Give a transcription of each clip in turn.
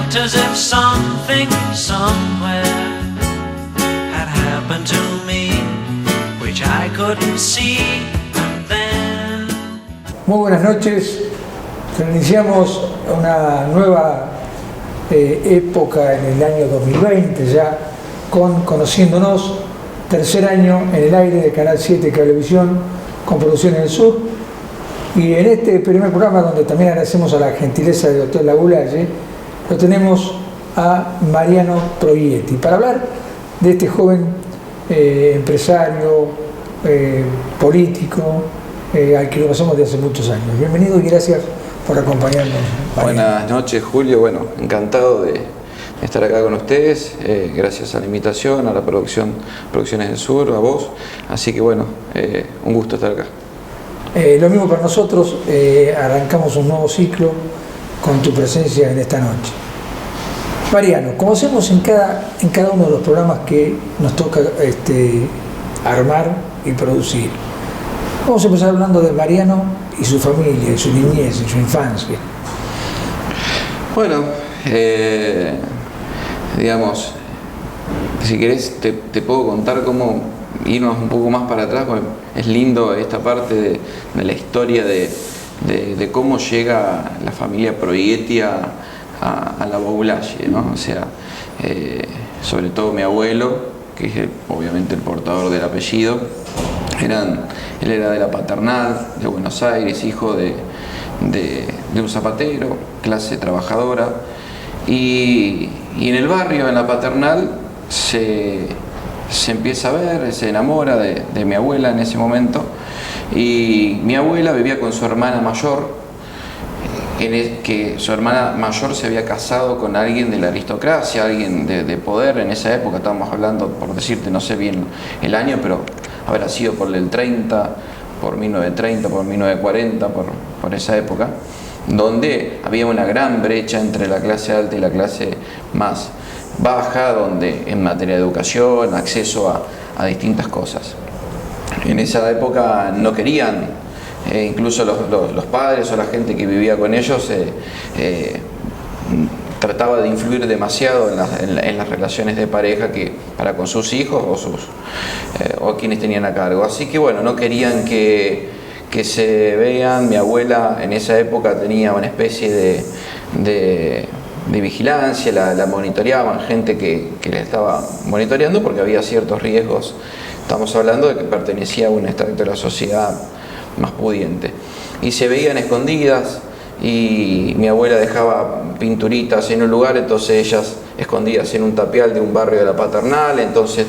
felt as if something somewhere had happened to me, which I couldn't see, and then... Muy buenas noches. Iniciamos una nueva época en el año 2020 ya con Conociéndonos, tercer año en el aire de Canal 7 Cablevisión con Producciones del Sur. Y en este primer programa, donde también agradecemos a la gentileza del doctor Lagulalle, lo tenemos a Mariano Proietti para hablar de este joven empresario, político, al que conocemos de hace muchos años. Bienvenido y gracias por acompañarnos, Mariano. Buenas noches, Julio. Bueno, encantado de estar acá con ustedes. Gracias a la invitación, a la Producciones del Sur, a vos. Así que bueno, un gusto estar acá. Lo mismo para nosotros. Arrancamos un nuevo ciclo con tu presencia en esta noche. Mariano, como hacemos en cada uno de los programas que nos toca armar y producir, vamos a empezar hablando de Mariano y su familia, y su niñez, y su infancia. Bueno, digamos, si querés te puedo contar cómo irnos un poco más para atrás, porque es lindo esta parte de la historia de cómo llega la familia Proietti a la Baulalle, ¿no? O sea, sobre todo mi abuelo, que es obviamente el portador del apellido, él era de la Paternal, de Buenos Aires, hijo de un zapatero, clase trabajadora, y en el barrio, en la Paternal, se empieza a ver, se enamora de mi abuela en ese momento, y mi abuela vivía con su hermana mayor, que su hermana mayor se había casado con alguien de la aristocracia, alguien de poder en esa época. Estamos hablando, por decirte, no sé bien el año, pero habrá sido por el 30, por 1930, por 1940, por esa época, donde había una gran brecha entre la clase alta y la clase más baja, donde en materia de educación, acceso a distintas cosas. En esa época no querían, incluso los padres o la gente que vivía con ellos trataba de influir demasiado en las relaciones de pareja para con sus hijos o quienes tenían a cargo. Así que bueno, no querían que se vean. Mi abuela en esa época tenía una especie de vigilancia, la monitoreaban, gente que la estaba monitoreando porque había ciertos riesgos. Estamos hablando de que pertenecía a un extracto de la sociedad más pudiente. Y se veían escondidas, y mi abuela dejaba pinturitas en un lugar, entonces ellas escondidas en un tapial de un barrio de la Paternal, entonces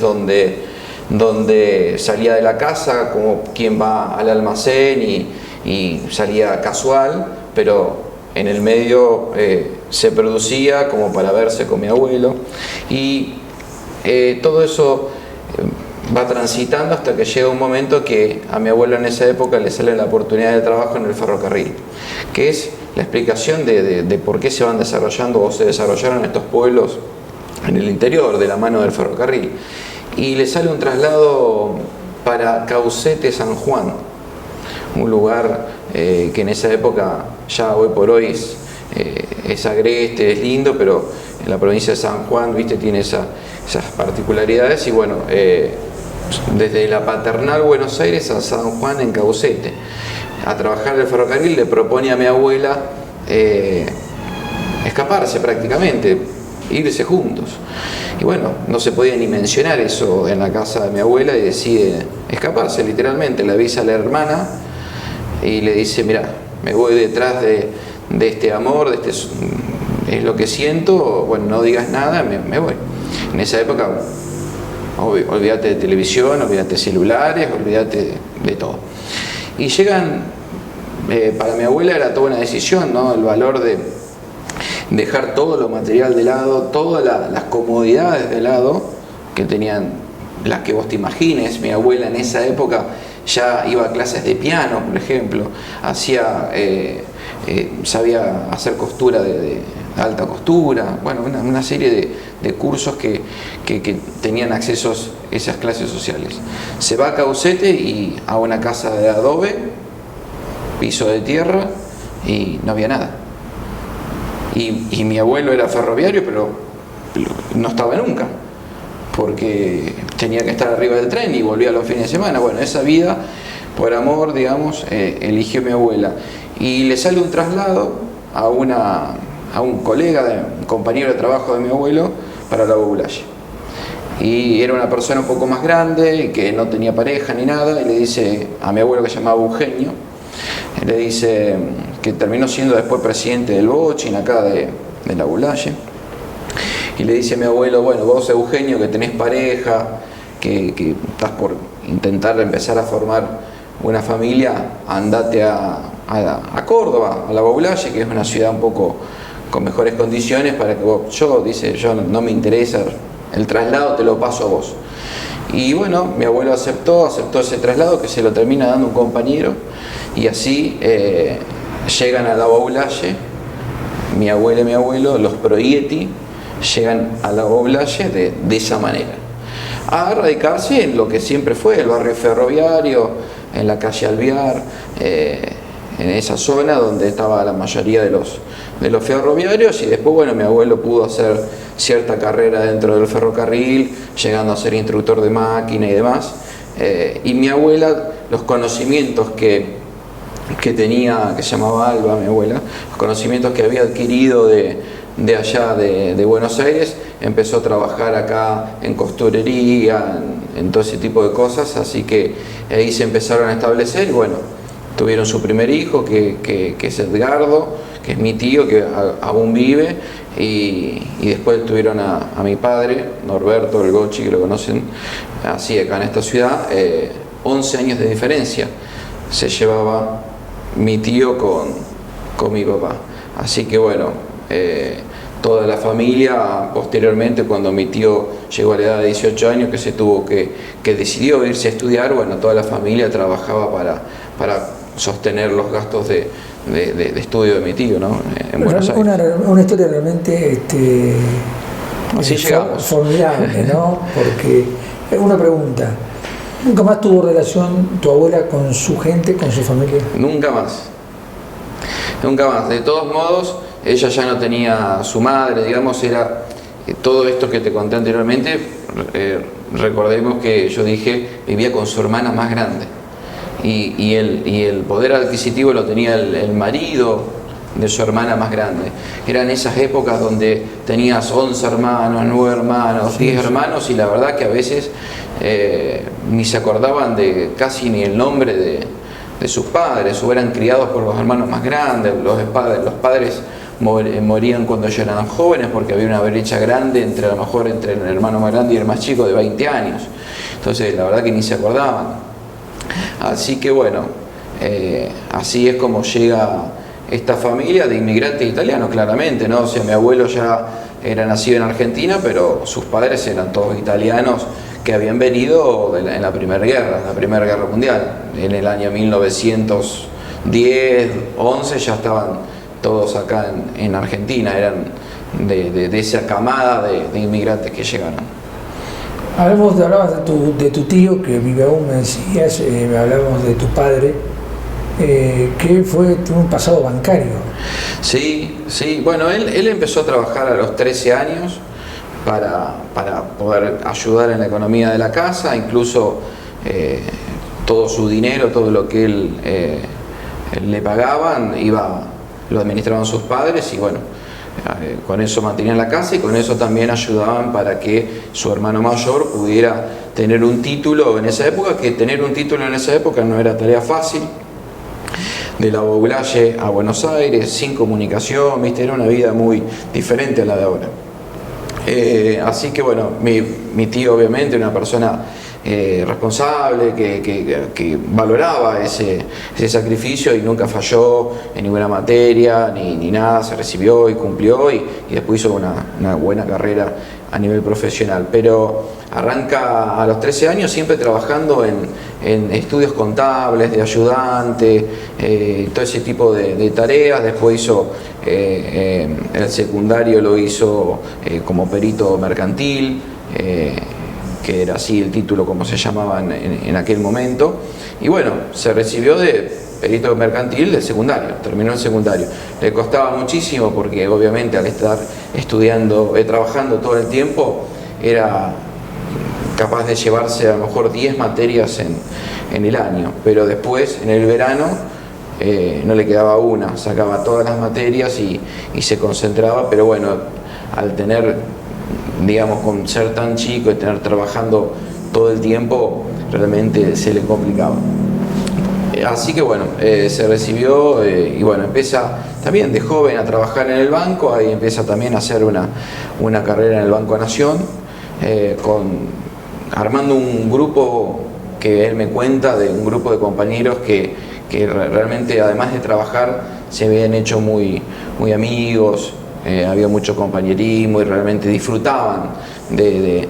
donde salía de la casa como quien va al almacén y salía casual, pero en el medio se producía como para verse con mi abuelo, y todo eso va transitando hasta que llega un momento que a mi abuelo en esa época le sale la oportunidad de trabajo en el ferrocarril, que es la explicación de por qué se van desarrollando o se desarrollaron estos pueblos en el interior de la mano del ferrocarril, y le sale un traslado para Caucete, San Juan, un lugar que en esa época, ya hoy por hoy es agreste, es lindo, pero en la provincia de San Juan, viste, tiene esas particularidades. Y bueno, desde la Paternal Buenos Aires a San Juan en Caucete, a trabajar en el ferrocarril, le propone a mi abuela escaparse prácticamente, irse juntos. Y bueno, no se podía ni mencionar eso en la casa de mi abuela, y decide escaparse literalmente. Le avisa a la hermana y le dice: mira, me voy detrás de este amor, es lo que siento, bueno, no digas nada, me voy. En esa época, olvídate de televisión, olvídate de celulares, olvídate de todo. Y llegan, para mi abuela era toda una decisión, ¿no? El valor de dejar todo lo material de lado, todas las comodidades de lado que tenían, las que vos te imagines. Mi abuela en esa época ya iba a clases de piano, por ejemplo, sabía hacer costura de alta costura, bueno, una serie de cursos que tenían accesos a esas clases sociales. Se va a Caucete y a una casa de adobe, piso de tierra, y no había nada. Y mi abuelo era ferroviario, pero no estaba nunca, porque tenía que estar arriba del tren y volvía los fines de semana. Bueno, esa vida, por amor, digamos, eligió mi abuela. Y le sale un traslado a un colega, un compañero de trabajo de mi abuelo, para la Boulaye. Y era una persona un poco más grande, que no tenía pareja ni nada, y le dice a mi abuelo, que se llamaba Eugenio, le dice que terminó siendo después presidente del Bochin, acá de la Boulaye, y le dice a mi abuelo: bueno, vos, Eugenio, que tenés pareja, que estás por intentar empezar a formar una familia, andate a Córdoba, a la Boulaye, que es una ciudad un poco con mejores condiciones, para que vos, yo no me interesa el traslado, te lo paso a vos. Y bueno, mi abuelo aceptó ese traslado, que se lo termina dando un compañero, y así llegan a la Boulaye, mi abuela y mi abuelo, los Proietti, llegan a la Boulaye de esa manera, a radicarse en lo que siempre fue el barrio ferroviario, en la calle Alvear, en esa zona donde estaba la mayoría de los ferroviarios. Y después, bueno, mi abuelo pudo hacer cierta carrera dentro del ferrocarril, llegando a ser instructor de máquina y demás. Y mi abuela, los conocimientos que tenía, que se llamaba Alba, mi abuela, los conocimientos que había adquirido de allá de Buenos Aires, empezó a trabajar acá en costurería, en todo ese tipo de cosas, así que ahí se empezaron a establecer. Y bueno, tuvieron su primer hijo, que es Edgardo, que es mi tío, que aún vive, y después tuvieron a mi padre, Norberto El Gochi, que lo conocen así acá en esta ciudad. 11 años de diferencia se llevaba mi tío con mi papá, así que bueno, toda la familia, posteriormente, cuando mi tío llegó a la edad de 18 años, que decidió irse a estudiar, bueno, toda la familia trabajaba para sostener los gastos de estudio de mi tío, ¿no? En Buenos Aires. Una historia realmente así llegamos. Formidable, ¿no? Porque, una pregunta: ¿nunca más tuvo relación tu abuela con su gente, con su familia? Nunca más. De todos modos, ella ya no tenía su madre, digamos, era todo esto que te conté anteriormente. Recordemos que yo dije, vivía con su hermana más grande, y el poder adquisitivo lo tenía el marido de su hermana más grande. Eran esas épocas donde tenías 11 hermanos, 9 hermanos, 10 hermanos, y la verdad que a veces ni se acordaban de casi ni el nombre de sus padres, o eran criados por los hermanos más grandes. Los padres morían cuando ellos eran jóvenes, porque había una brecha grande entre el hermano más grande y el más chico, de 20 años. Entonces la verdad que ni se acordaban. Así que bueno, así es como llega esta familia de inmigrantes italianos, claramente, ¿no? O sea, mi abuelo ya era nacido en Argentina, pero sus padres eran todos italianos, que habían venido en la Primera Guerra Mundial. En el año 1910, 11 ya estaban todos acá en Argentina, eran de esa camada de inmigrantes que llegaron. Hablabas de tu tío, que vive aún, me decías, hablamos de tu padre, que tuvo un pasado bancario. Sí, bueno, él empezó a trabajar a los 13 años para poder ayudar en la economía de la casa. Incluso todo su dinero, todo lo que él le pagaban, lo administraban sus padres, y bueno, con eso mantenían la casa, y con eso también ayudaban para que su hermano mayor pudiera tener un título en esa época, que tener un título en esa época no era tarea fácil. De la Boulaye a Buenos Aires, sin comunicación, ¿viste? Era una vida muy diferente a la de ahora. Así que bueno, mi tío, obviamente, una persona responsable, que valoraba ese sacrificio, y nunca falló en ninguna materia ni nada. Se recibió y cumplió, y después hizo una buena carrera a nivel profesional. Pero arranca a los 13 años siempre trabajando en estudios contables, de ayudante, todo ese tipo de tareas. Después hizo el secundario, lo hizo como perito mercantil, que era así el título como se llamaba en aquel momento. Y bueno, se recibió de perito mercantil del secundario, terminó el secundario. Le costaba muchísimo porque obviamente al estar estudiando, trabajando todo el tiempo, era capaz de llevarse a lo mejor 10 materias en el año, pero después en el verano no le quedaba una, sacaba todas las materias y se concentraba, pero bueno, al tener, digamos, con ser tan chico y tener trabajando todo el tiempo, realmente se le complicaba. Así que bueno, se recibió y bueno, empieza también de joven a trabajar en el banco, ahí empieza también a hacer una carrera en el Banco Nación, armando un grupo que él me cuenta, de un grupo de compañeros que realmente, además de trabajar, se habían hecho muy amigos, había mucho compañerismo y realmente disfrutaban de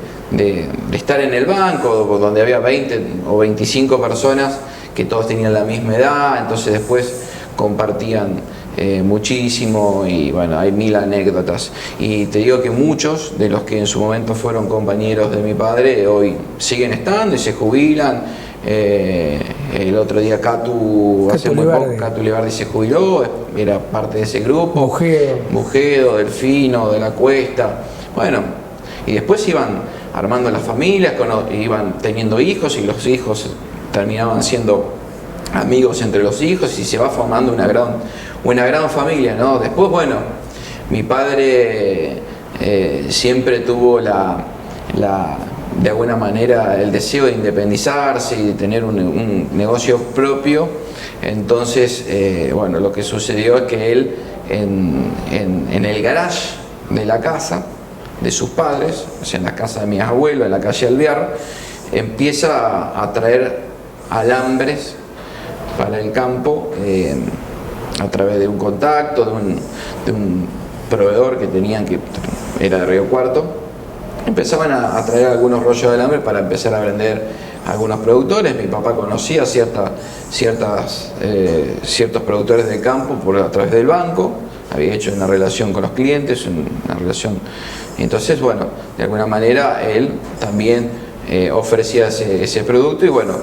estar en el banco, donde había 20 o 25 personas que todos tenían la misma edad, entonces después compartían muchísimo y bueno, hay mil anécdotas. Y te digo que muchos de los que en su momento fueron compañeros de mi padre hoy siguen estando y se jubilan. El otro día Catu Libardi se jubiló, era parte de ese grupo. Bujedo, Delfino, de la Cuesta. Bueno, y después iban armando las familias, iban teniendo hijos y los hijos terminaban siendo amigos entre los hijos y se va formando una gran familia, ¿no? Después, bueno, mi padre siempre tuvo de alguna manera el deseo de independizarse y de tener un negocio propio. Entonces, bueno, lo que sucedió es que él en el garage de la casa de sus padres, o sea, en la casa de mis abuelos, en la calle Alvear, empieza a traer alambres para el campo a través de un contacto, de un proveedor que tenían, que era de Río Cuarto. Empezaban a traer algunos rollos de alambre para empezar a vender a algunos productores. Mi papá conocía ciertos productores del campo a través del banco, había hecho una relación con los clientes, una relación. Entonces, bueno, de alguna manera él también ofrecía ese producto y bueno,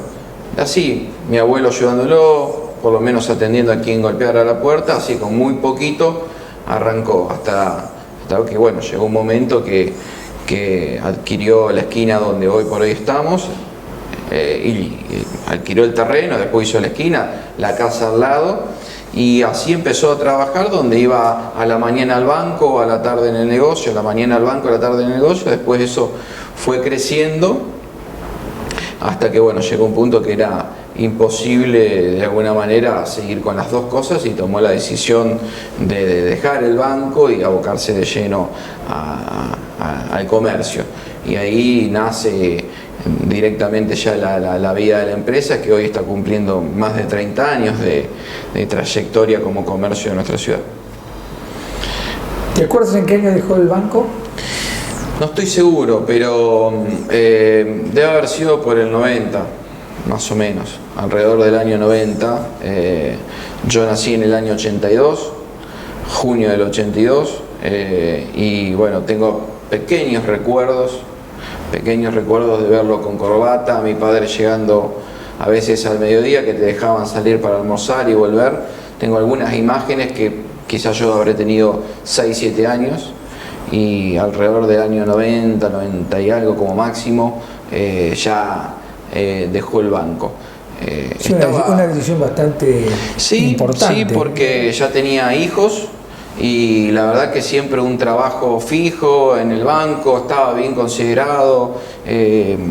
así mi abuelo ayudándolo, por lo menos atendiendo a quien golpeara la puerta, así con muy poquito arrancó hasta que bueno, llegó un momento que adquirió la esquina donde hoy por hoy estamos, y adquirió el terreno, después hizo la esquina, la casa al lado, y así empezó a trabajar, donde iba a la mañana al banco, a la tarde en el negocio, a la mañana al banco, a la tarde en el negocio. Después eso fue creciendo hasta que bueno, llegó un punto que era imposible de alguna manera seguir con las dos cosas y tomó la decisión de dejar el banco y abocarse de lleno al comercio. Y ahí nace directamente ya la vida de la empresa, que hoy está cumpliendo más de 30 años de trayectoria como comercio de nuestra ciudad. ¿Te acuerdas en qué año dejó el banco? No estoy seguro, pero debe haber sido por el 90, más o menos, alrededor del año 90. Yo nací en el año 82, junio del 82, y bueno, tengo pequeños recuerdos de verlo con corbata, mi padre llegando a veces al mediodía, que te dejaban salir para almorzar y volver. Tengo algunas imágenes que quizás yo habré tenido 6, 7 años, y alrededor del año 90, 90 y algo como máximo, ya dejó el banco. Sí, una decisión bastante importante. Sí, porque ya tenía hijos y la verdad que siempre un trabajo fijo en el banco, estaba bien considerado,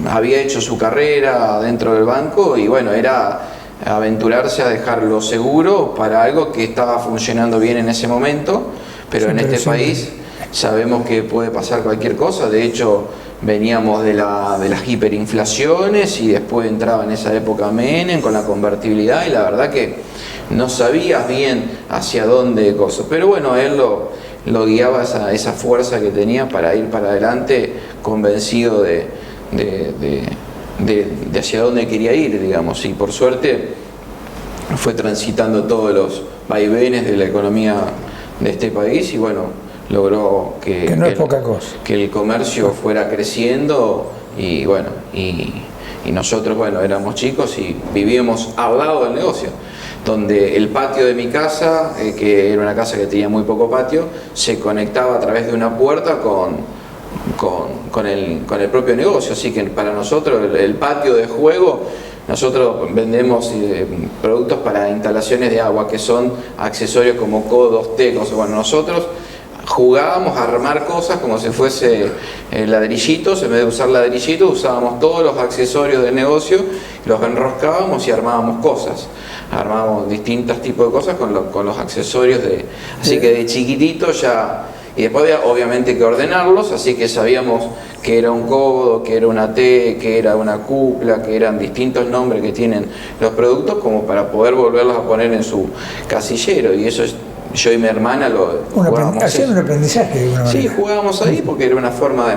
había hecho su carrera dentro del banco y bueno, era aventurarse a dejarlo seguro para algo que estaba funcionando bien en ese momento, pero en este país sabemos que puede pasar cualquier cosa. De hecho, veníamos de las hiperinflaciones y después entraba en esa época Menem con la convertibilidad y la verdad que no sabías bien hacia dónde cosas, pero bueno, él lo guiaba esa fuerza que tenía para ir para adelante, convencido de hacia dónde quería ir, digamos, y por suerte fue transitando todos los vaivenes de la economía de este país y bueno, logró que no es poca cosa, que el comercio fuera creciendo y bueno, y nosotros bueno, éramos chicos y vivíamos al lado del negocio. donde el patio de mi casa, que era una casa que tenía muy poco patio, se conectaba a través de una puerta con el propio negocio. Así que para nosotros el patio de juego, nosotros vendemos productos para instalaciones de agua, que son accesorios como codos, tecos. Bueno, nosotros jugábamos a armar cosas como si fuese ladrillitos. En vez de usar ladrillitos, usábamos todos los accesorios del negocio, los enroscábamos y armábamos cosas. Armábamos distintos tipos de cosas con los accesorios así que de chiquitito ya. Y después había obviamente que ordenarlos, así que sabíamos que era un codo, que era una T, que era una cupla, que eran distintos nombres que tienen los productos, como para poder volverlos a poner en su casillero. Y eso yo y mi hermana jugábamos. Hacían un aprendizaje de alguna manera. Sí, jugábamos ahí porque era una forma de...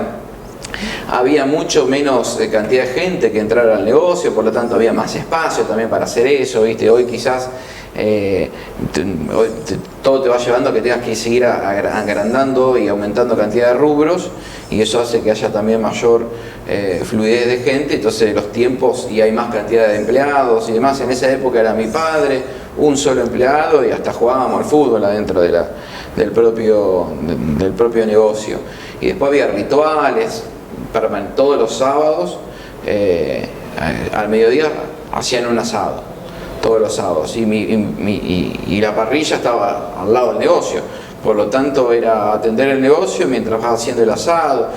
Había mucho menos cantidad de gente que entrara al negocio, por lo tanto había más espacio también para hacer eso, ¿viste? Hoy quizás todo te va llevando a que tengas que seguir agrandando y aumentando cantidad de rubros, y eso hace que haya también mayor fluidez de gente, entonces los tiempos, y hay más cantidad de empleados y demás. En esa época era mi padre, un solo empleado, y hasta jugábamos al fútbol adentro del propio negocio. Y después había rituales, todos los sábados al mediodía hacían un asado, todos los sábados, y la parrilla estaba al lado del negocio, por lo tanto era atender el negocio mientras vas haciendo el asado.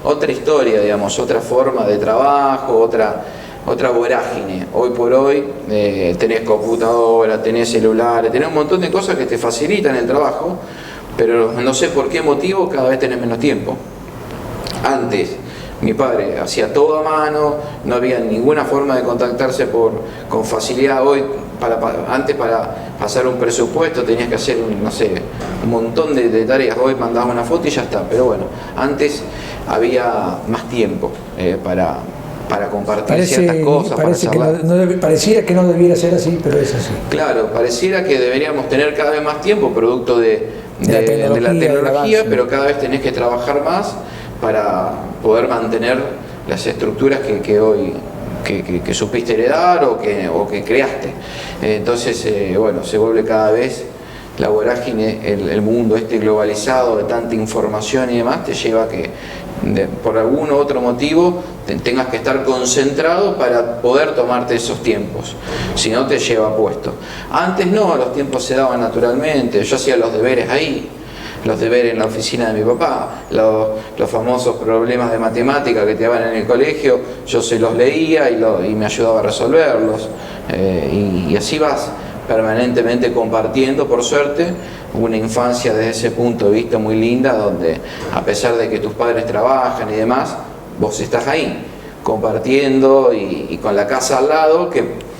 Otra historia, digamos, otra forma de trabajo, otra vorágine. Hoy por hoy tenés computadora, tenés celulares, tenés un montón de cosas que te facilitan el trabajo, pero no sé por qué motivo cada vez tenés menos tiempo. Antes mi padre hacía todo a mano, no había ninguna forma de contactarse con facilidad. Hoy, antes para pasar un presupuesto tenías que hacer un montón de tareas. Hoy mandabas una foto y ya está. Pero bueno, antes había más tiempo para compartir ciertas cosas. Pareciera que no debiera ser así, pero es así. Claro, pareciera que deberíamos tener cada vez más tiempo, producto de la tecnología, pero cada vez tenés que trabajar más para poder mantener las estructuras que hoy que supiste heredar o que creaste. Entonces, bueno, se vuelve cada vez la vorágine, el mundo globalizado de tanta información y demás, te lleva a que por algún otro motivo tengas que estar concentrado para poder tomarte esos tiempos, si no te lleva puesto. Antes no, los tiempos se daban naturalmente. Yo hacía los deberes ahí, los deberes en la oficina de mi papá, los famosos problemas de matemática que te daban en el colegio, yo se los leía y me ayudaba a resolverlos, y así vas permanentemente compartiendo, por suerte, una infancia desde ese punto de vista muy linda, donde a pesar de que tus padres trabajan y demás, vos estás ahí compartiendo y con la casa al lado, que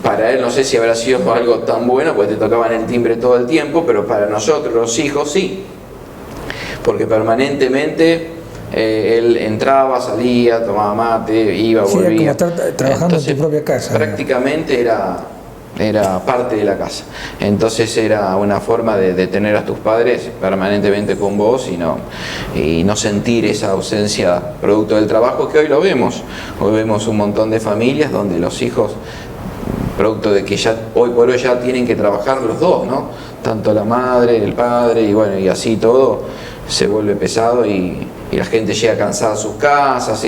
para él no sé si habrá sido algo tan bueno, pues te tocaban el timbre todo el tiempo, pero para nosotros los hijos sí, porque permanentemente él entraba, salía, tomaba mate, iba, volvía. Era como estar trabajando en tu propia casa. Prácticamente era parte de la casa. Entonces era una forma de tener a tus padres permanentemente con vos y no sentir esa ausencia producto del trabajo, que hoy lo vemos. Hoy vemos un montón de familias donde los hijos, producto de que ya hoy por hoy ya tienen que trabajar los dos, ¿no? Tanto la madre, el padre, y bueno, y así todo se vuelve pesado y la gente llega cansada a sus casas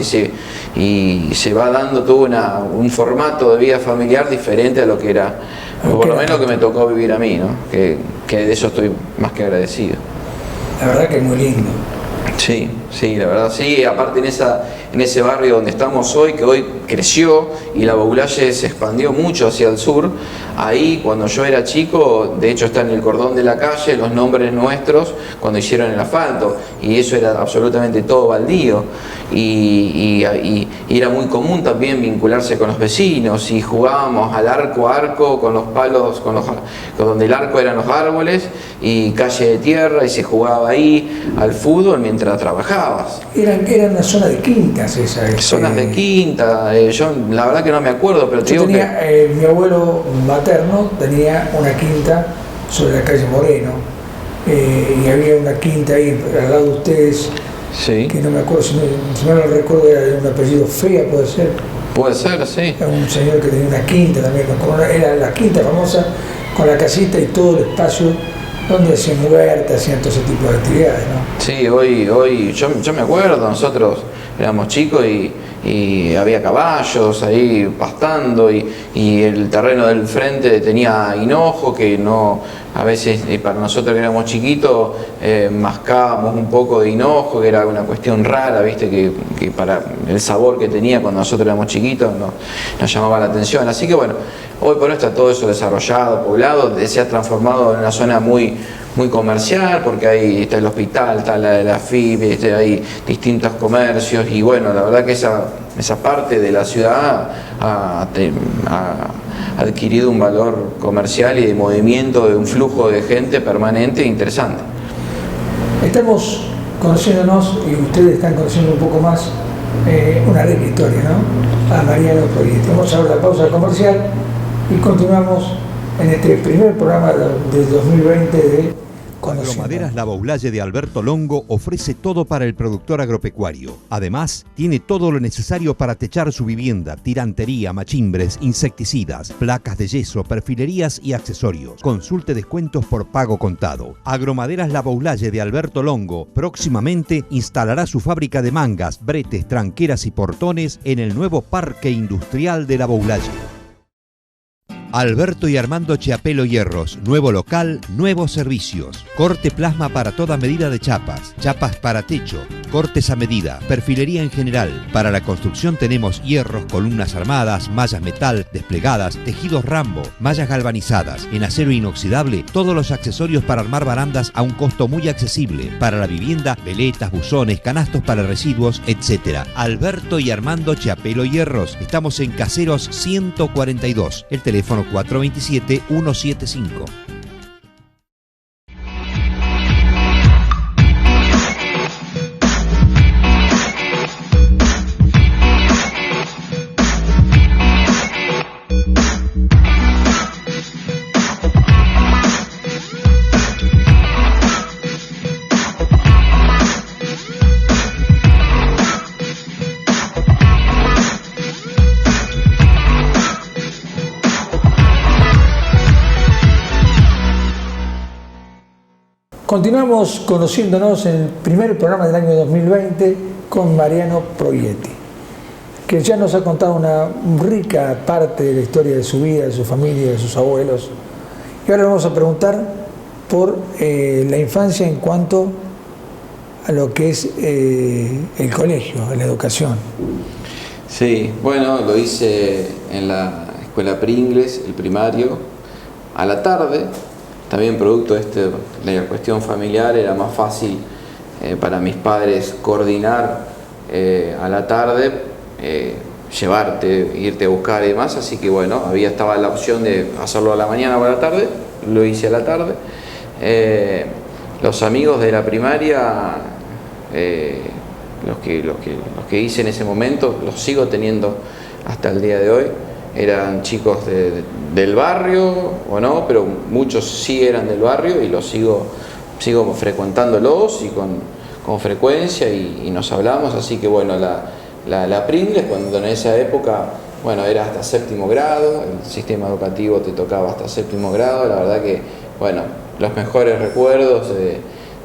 y se va dando todo un formato de vida familiar diferente a lo que era, o por lo menos que me tocó vivir a mí, ¿no? Que de eso estoy más que agradecido. La verdad que es muy lindo. Sí, la verdad, sí. Aparte en ese barrio donde estamos hoy, que hoy creció y la Boulaye se expandió mucho hacia el sur, ahí cuando yo era chico, de hecho está en el cordón de la calle los nombres nuestros cuando hicieron el asfalto, y eso era absolutamente todo baldío, y era muy común también vincularse con los vecinos, y jugábamos al arco a arco con los palos, donde el arco eran los árboles y calle de tierra, y se jugaba ahí al fútbol mientras trabajabas. Era una zona de quintas esa. Zonas de quinta, yo la verdad que no me acuerdo, pero te digo mi abuelo materno tenía una quinta sobre la calle Moreno, y había una quinta ahí al lado de ustedes, sí, que no me acuerdo, si no lo recuerdo, era de un apellido Fea, puede ser. Puede ser, sí. Un señor que tenía una quinta también, era la quinta famosa, con la casita y todo el espacio donde hacían huertas, hacían todo ese tipo de actividades, ¿no? Sí, hoy yo me acuerdo, nosotros éramos chicos y había caballos ahí pastando y el terreno del frente tenía hinojo que no, a veces para nosotros que éramos chiquitos mascábamos un poco de hinojo, que era una cuestión rara, viste, que para el sabor que tenía cuando nosotros éramos chiquitos nos llamaba la atención. Así que bueno, hoy por hoy está todo eso desarrollado, poblado, se ha transformado en una zona muy comercial, porque ahí está el hospital, está la FIB, hay distintos comercios y bueno, la verdad que esa parte de la ciudad ha adquirido un valor comercial y de movimiento, de un flujo de gente permanente e interesante. Estamos conociéndonos y ustedes están conociendo un poco más una rica historia, ¿no? A Mariano Proietti. Vamos a ver la pausa comercial y continuamos en este primer programa del 2020 de Agromaderas La Boulaye de Alberto Longo ofrece todo para el productor agropecuario. Además, tiene todo lo necesario para techar su vivienda: tirantería, machimbres, insecticidas, placas de yeso, perfilerías y accesorios. Consulte descuentos por pago contado. Agromaderas La Boulaye de Alberto Longo próximamente instalará su fábrica de mangas, bretes, tranqueras y portones en el nuevo Parque Industrial de La Boulaye. Alberto y Armando Chiapelo Hierros, nuevo local, nuevos servicios. Corte plasma para toda medida de chapas, chapas para techo, cortes a medida, perfilería en general. Para la construcción tenemos hierros, columnas armadas, mallas metal, desplegadas, tejidos Rambo, mallas galvanizadas. En acero inoxidable, todos los accesorios para armar barandas a un costo muy accesible. Para la vivienda, veletas, buzones, canastos para residuos, etc. Alberto y Armando Chiapelo Hierros. Estamos en Caseros 142. El teléfono 427-175. Continuamos conociéndonos en el primer programa del año 2020 con Mariano Proietti, que ya nos ha contado una rica parte de la historia de su vida, de su familia, de sus abuelos. Y ahora vamos a preguntar por la infancia en cuanto a lo que es el colegio, la educación. Sí, bueno, lo hice en la escuela Pringles, el primario, a la tarde. También producto de la cuestión familiar era más fácil para mis padres coordinar a la tarde, llevarte, irte a buscar y demás, así que bueno, estaba la opción de hacerlo a la mañana o a la tarde, lo hice a la tarde. Los amigos de la primaria, los que hice en ese momento, los sigo teniendo hasta el día de hoy. Eran chicos del barrio o no, pero muchos sí eran del barrio y los sigo frecuentándolos y con frecuencia y nos hablamos, así que bueno, la Pringles, cuando en esa época, bueno, era hasta séptimo grado, el sistema educativo te tocaba hasta séptimo grado, la verdad que, bueno, los mejores recuerdos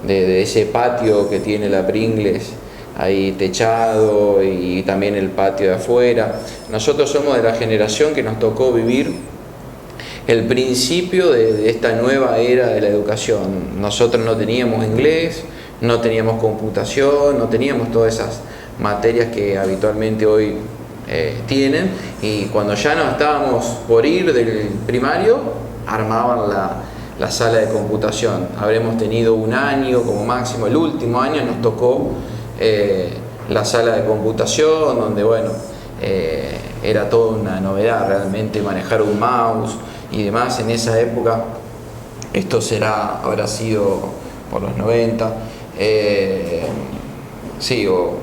de ese patio que tiene la Pringles, ahí techado y también el patio de afuera. Nosotros somos de la generación que nos tocó vivir el principio de esta nueva era de la educación. Nosotros no teníamos inglés, no teníamos computación, no teníamos todas esas materias que habitualmente hoy tienen, y cuando ya no estábamos por ir del primario, armaban la sala de computación. Habremos tenido un año como máximo, el último año nos tocó la sala de computación, donde bueno, era toda una novedad realmente manejar un mouse y demás. En esa época, esto habrá sido por los 90, sí, o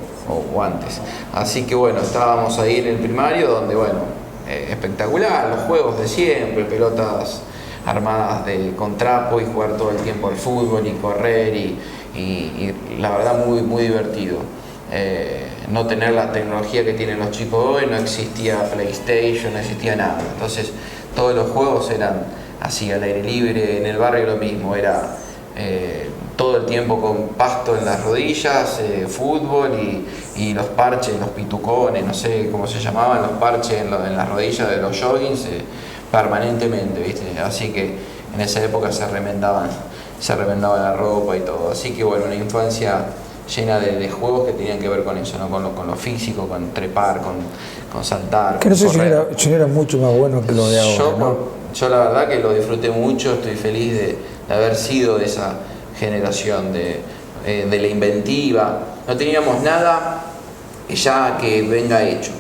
antes. Así que bueno, estábamos ahí en el primario, donde bueno, espectacular, los juegos de siempre, pelotas armadas con trapo y jugar todo el tiempo al fútbol y correr y la verdad muy divertido. no tener la tecnología que tienen los chicos hoy, no existía PlayStation, no existía nada. Entonces todos los juegos eran así, al aire libre, en el barrio lo mismo, era todo el tiempo con pasto en las rodillas, fútbol y los parches, los pitucones, no sé cómo se llamaban, los parches en las rodillas de los joggings permanentemente, ¿viste? Así que en esa época se remendaba la ropa y todo. Así que bueno, una infancia llena de juegos que tenían que ver con eso, ¿no? Con lo físico, con trepar, con saltar. Que no sé correr. si era mucho más bueno que lo de ahora, ¿no? Yo la verdad que lo disfruté mucho, estoy feliz de haber sido de esa generación de la inventiva. No teníamos nada ya que venga hecho.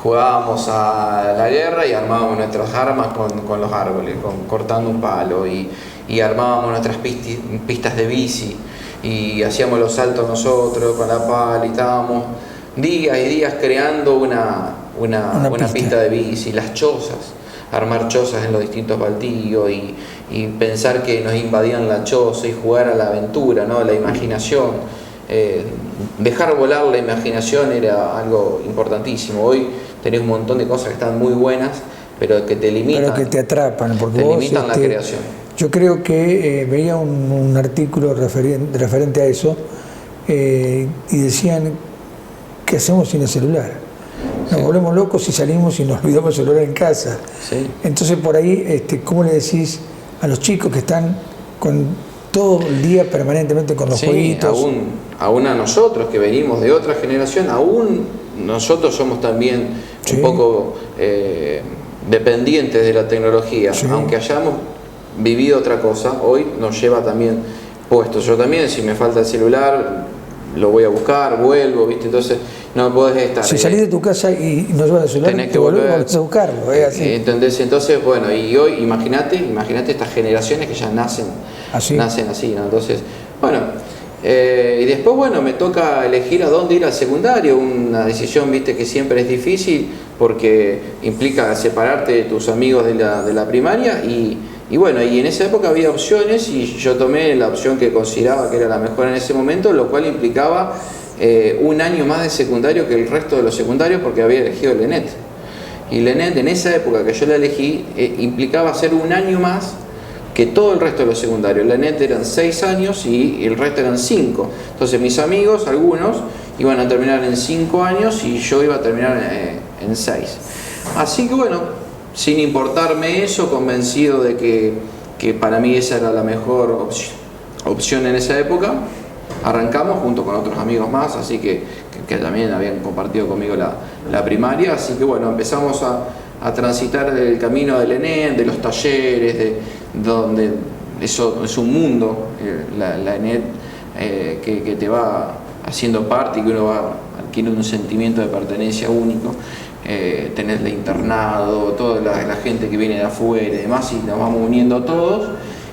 Jugábamos a la guerra y armábamos nuestras armas con los árboles, cortando un palo, y armábamos nuestras pistas de bici y hacíamos los saltos nosotros con la pala, y estábamos días y días creando una pista de bici, las chozas, armar chozas en los distintos baldíos y pensar que nos invadían la choza y jugar a la aventura, ¿no? La imaginación, dejar volar la imaginación era algo importantísimo. Hoy tenés un montón de cosas que están muy buenas, pero que te limitan, pero que te atrapan, porque te vos, limitan la creación. Yo creo que veía un artículo referente a eso, y decían, ¿qué hacemos sin el celular? Nos volvemos locos si salimos y nos olvidamos el celular en casa. Sí. Entonces por ahí, ¿cómo le decís a los chicos que están con todo el día permanentemente con los jueguitos? Aún a nosotros que venimos de otra generación, aún nosotros somos también un poco dependientes de la tecnología, aunque hayamos vivido otra cosa, hoy nos lleva también puestos. Yo también, si me falta el celular, lo voy a buscar, vuelvo, ¿viste? Entonces no podés estar. Si salís de tu casa y no llevas el celular, tenés que te volvés a buscarlo, así. ¿Entendés? Entonces, bueno, y hoy imagínate estas generaciones que ya nacen así, ¿no? Entonces, bueno, y después, bueno, me toca elegir a dónde ir al secundario, una decisión, viste, que siempre es difícil porque implica separarte de tus amigos de la primaria, y bueno, y en esa época había opciones y yo tomé la opción que consideraba que era la mejor en ese momento, lo cual implicaba un año más de secundario que el resto de los secundarios, porque había elegido el ENET. Y el ENET en esa época que yo la elegí implicaba hacer un año más que todo el resto de los secundarios. La ENET eran 6 años y el resto eran 5. Entonces mis amigos, algunos, iban a terminar en 5 años y yo iba a terminar en 6. Así que bueno, sin importarme eso, convencido de que para mí esa era la mejor opción en esa época, arrancamos junto con otros amigos más, así que también habían compartido conmigo la primaria. Así que bueno, empezamos a transitar el camino del ENET, de los talleres, donde eso es un mundo, la ENET, que te va haciendo parte y que uno va adquiriendo un sentimiento de pertenencia único. Tenés el internado, toda la gente que viene de afuera y demás, y nos vamos uniendo todos.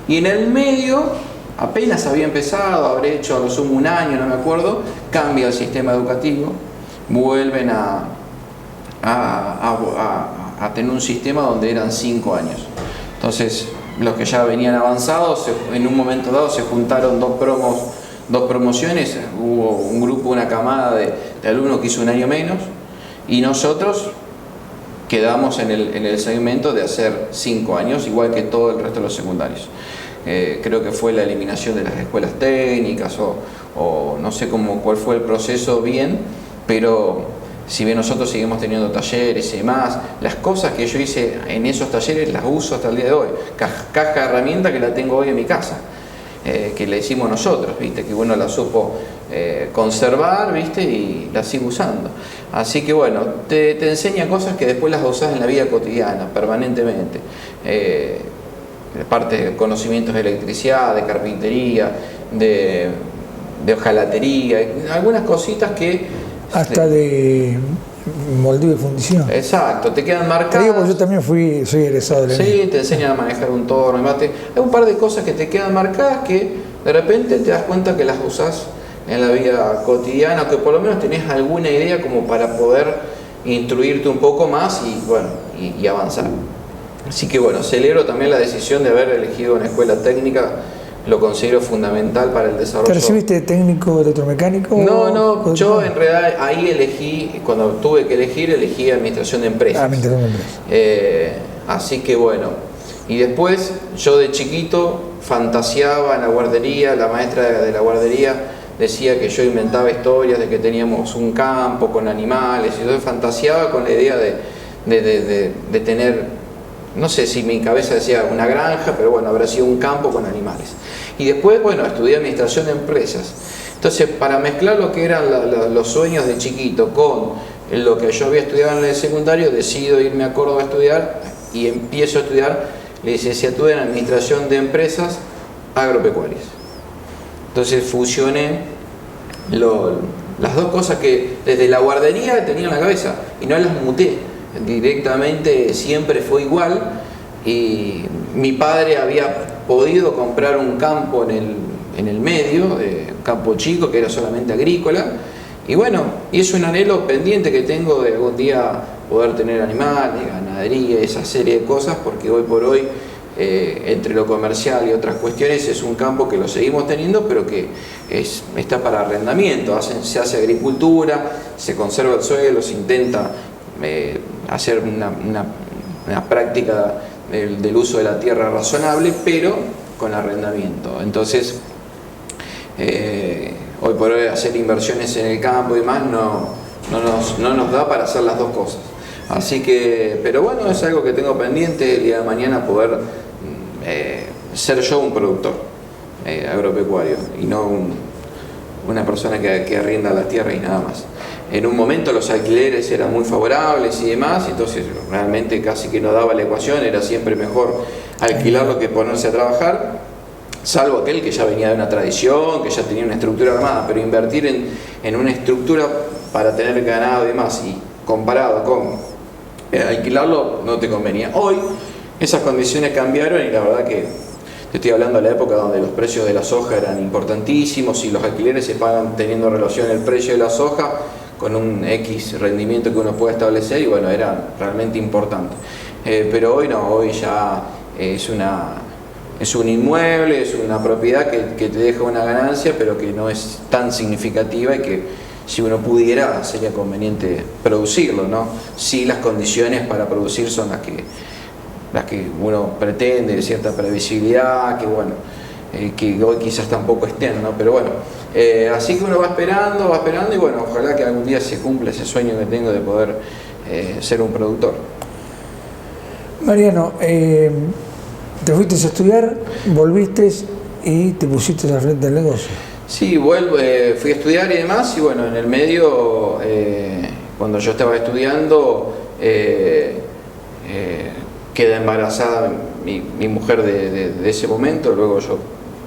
Y en el medio, apenas había empezado, habré hecho a lo sumo un año, no me acuerdo, cambia el sistema educativo, vuelven a tener un sistema donde eran 5 años. Entonces, los que ya venían avanzados, en un momento dado se juntaron dos promociones, hubo un grupo, una camada de alumnos que hizo un año menos, y nosotros quedamos en el segmento de hacer 5 años, igual que todo el resto de los secundarios. Creo que fue la eliminación de las escuelas técnicas o no sé cuál fue el proceso bien, pero si bien nosotros seguimos teniendo talleres y demás, las cosas que yo hice en esos talleres las uso hasta el día de hoy. Caja de herramientas que la tengo hoy en mi casa, que la hicimos nosotros, ¿viste? Que uno la supo conservar, ¿viste? Y la sigo usando. Así que bueno, te enseña cosas que después las usás en la vida cotidiana, permanentemente. Parte de conocimientos de electricidad, de carpintería, de hojalatería, algunas cositas que... Hasta de moldeo y fundición. Exacto, te quedan marcadas. Te digo, porque yo también soy egresado de la Sí, te enseñan a manejar un torno, hay un par de cosas que te quedan marcadas que de repente te das cuenta que las usás en la vida cotidiana, que por lo menos tenés alguna idea como para poder instruirte un poco más y bueno, y avanzar. Así que bueno, celebro también la decisión de haber elegido una escuela técnica lo considero fundamental para el desarrollo. ¿Te recibiste de técnico electromecánico? No, yo en realidad ahí elegí, cuando tuve que elegí administración de empresas. Administración de empresas. Así que bueno, y después yo de chiquito fantaseaba en la guardería, la maestra de la guardería decía que yo inventaba historias de que teníamos un campo con animales, y yo fantaseaba con la idea de tener, no sé si mi cabeza decía una granja, pero bueno, habrá sido un campo con animales. Y después, bueno, estudié administración de empresas. Entonces, para mezclar lo que eran los sueños de chiquito con lo que yo había estudiado en el secundario, decido irme a Córdoba a estudiar y empiezo a estudiar licenciatura en administración de empresas agropecuarias. Entonces fusioné las dos cosas que desde la guardería tenía en la cabeza y no las muté. Directamente siempre fue igual, y mi padre había podido comprar un campo en el medio, un campo chico que era solamente agrícola, y bueno, y es un anhelo pendiente que tengo de algún día poder tener animales, ganadería, esa serie de cosas, porque hoy por hoy entre lo comercial y otras cuestiones es un campo que lo seguimos teniendo, pero que está para arrendamiento. Se hace agricultura, se conserva el suelo, se intenta hacer una práctica del uso de la tierra razonable, pero con arrendamiento. Entonces hoy por hoy hacer inversiones en el campo y demás no nos da para hacer las dos cosas. Así que, pero bueno, es algo que tengo pendiente el día de mañana, poder ser yo un productor agropecuario y no una persona que arrienda la tierra y nada más. En un momento los alquileres eran muy favorables y demás, entonces realmente casi que no daba la ecuación, era siempre mejor alquilarlo que ponerse a trabajar, salvo aquel que ya venía de una tradición, que ya tenía una estructura armada, pero invertir en una estructura para tener ganado y demás, y comparado con alquilarlo, no te convenía. Hoy esas condiciones cambiaron y la verdad que te estoy hablando de la época donde los precios de la soja eran importantísimos y los alquileres se pagan teniendo relación el precio de la soja con un X rendimiento que uno puede establecer, y bueno, era realmente importante. Pero hoy no, hoy ya es un inmueble, es una propiedad que te deja una ganancia, pero que no es tan significativa, y que si uno pudiera sería conveniente producirlo, ¿no? Si las condiciones para producir son las que uno pretende, de cierta previsibilidad, que bueno, que hoy quizás tampoco estén, ¿no? Pero bueno, así que uno va esperando y bueno, ojalá que algún día se cumpla ese sueño que tengo de poder ser un productor. Mariano, te fuiste a estudiar, volviste y te pusiste al frente del negocio. Sí, fui a estudiar y demás, y bueno, en el medio, cuando yo estaba estudiando, queda embarazada mi mujer de ese momento. Luego yo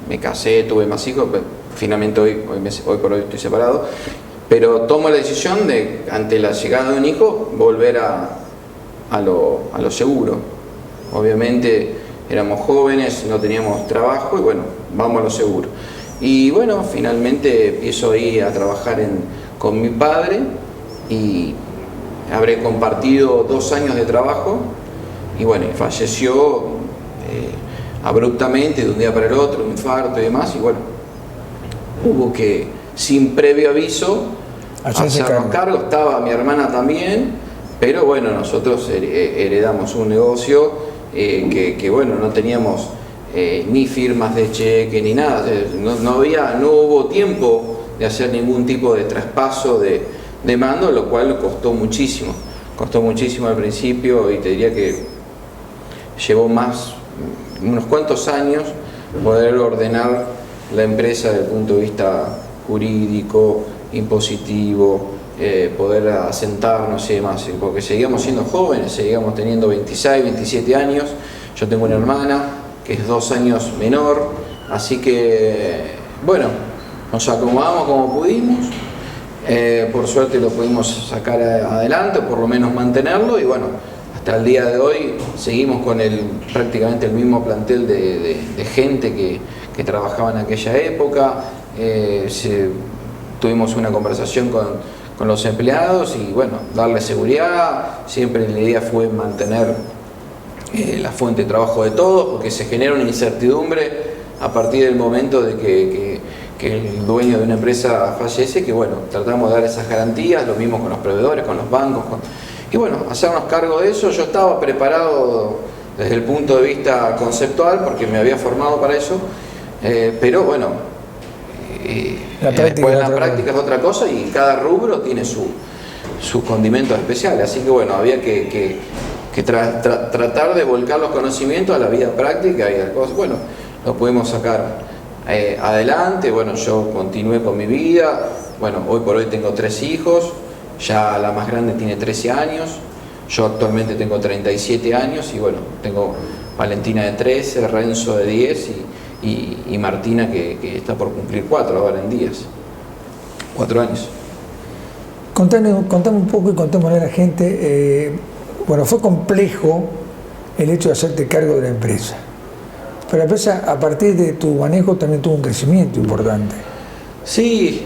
me casé, tuve más hijos, pues finalmente hoy por hoy estoy separado, pero tomo la decisión de, ante la llegada de un hijo, volver a lo seguro. Obviamente éramos jóvenes, no teníamos trabajo, y bueno, vamos a lo seguro. Y bueno, finalmente empiezo ahí a trabajar con mi padre, y habré compartido 2 años de trabajo, y bueno, falleció abruptamente de un día para el otro, un infarto y demás, y bueno, hubo que, sin previo aviso, hacernos cargo. Estaba mi hermana también, pero bueno, nosotros heredamos un negocio que bueno, no teníamos ni firmas de cheque ni nada, no hubo tiempo de hacer ningún tipo de traspaso de mando, lo cual costó muchísimo al principio, y te diría que llevó unos cuantos años poder ordenar la empresa desde el punto de vista jurídico, impositivo, poder asentarnos y demás, porque seguíamos siendo jóvenes, seguíamos teniendo 26, 27 años, yo tengo una hermana que es 2 años menor, así que bueno, nos acomodamos como pudimos, por suerte lo pudimos sacar adelante, por lo menos mantenerlo, y bueno, hasta el día de hoy seguimos con prácticamente el mismo plantel de gente que trabajaba en aquella época. Tuvimos una conversación con los empleados y bueno, darles seguridad. Siempre la idea fue mantener la fuente de trabajo de todos, porque se genera una incertidumbre a partir del momento de que el dueño de una empresa fallece, que bueno, tratamos de dar esas garantías, lo mismo con los proveedores, con los bancos, y bueno, hacernos cargo de eso. Yo estaba preparado desde el punto de vista conceptual, porque me había formado para eso, pero bueno, después en la práctica es otra cosa, y cada rubro tiene sus condimentos especiales, así que bueno, había que tratar de volcar los conocimientos a la vida práctica y a las cosas. Bueno, lo pudimos sacar adelante. Bueno, yo continué con mi vida. Bueno, hoy por hoy tengo 3 hijos, ya la más grande tiene 13 años, yo actualmente tengo 37 años y bueno, tengo Valentina de 13, Renzo de 10 y Martina que está por cumplir 4 ahora en días, 4 años. Contame un poco y contémosle a la gente, bueno, fue complejo el hecho de hacerte cargo de la empresa, pero la empresa a partir de tu manejo también tuvo un crecimiento importante. Sí,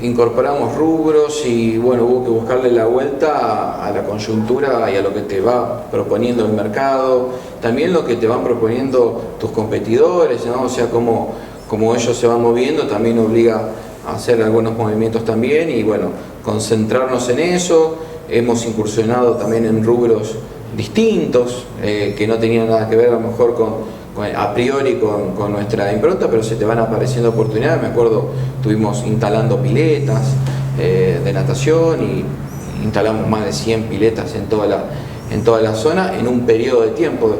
incorporamos rubros y bueno, hubo que buscarle la vuelta a la coyuntura y a lo que te va proponiendo el mercado, también lo que te van proponiendo tus competidores, ¿no? O sea, como ellos se van moviendo también obliga a hacer algunos movimientos también y bueno, concentrarnos en eso. Hemos incursionado también en rubros distintos que no tenían nada que ver a lo mejor a priori con nuestra impronta, pero se te van apareciendo oportunidades. Me acuerdo, estuvimos instalando piletas de natación y instalamos más de 100 piletas en toda la zona en un periodo de tiempo,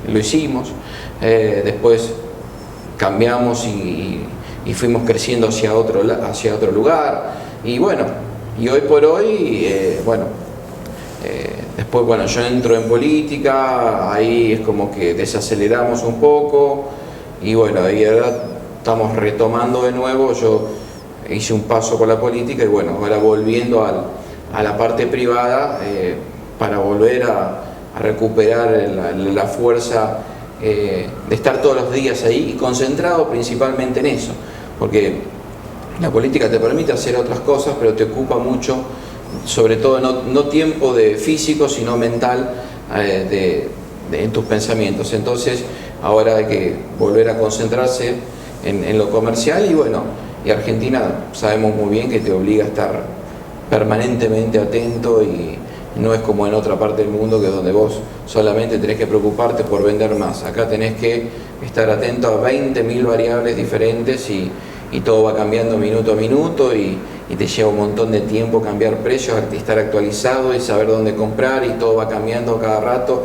lo hicimos. Después cambiamos y fuimos creciendo hacia otro lugar y bueno, y hoy por hoy, después, bueno, yo entro en política, ahí es como que desaceleramos un poco y bueno, ahí ahora estamos retomando de nuevo. Yo hice un paso por la política y bueno, ahora volviendo a la parte privada para volver a recuperar la fuerza de estar todos los días ahí y concentrado principalmente en eso, porque la política te permite hacer otras cosas, pero te ocupa mucho, sobre todo no tiempo de físico, sino mental en tus pensamientos. Entonces ahora hay que volver a concentrarse en lo comercial y bueno, y Argentina sabemos muy bien que te obliga a estar permanentemente atento y no es como en otra parte del mundo que donde vos solamente tenés que preocuparte por vender más. Acá tenés que estar atento a 20.000 variables diferentes y todo va cambiando minuto a minuto y te lleva un montón de tiempo cambiar precios, estar actualizado y saber dónde comprar y todo va cambiando cada rato.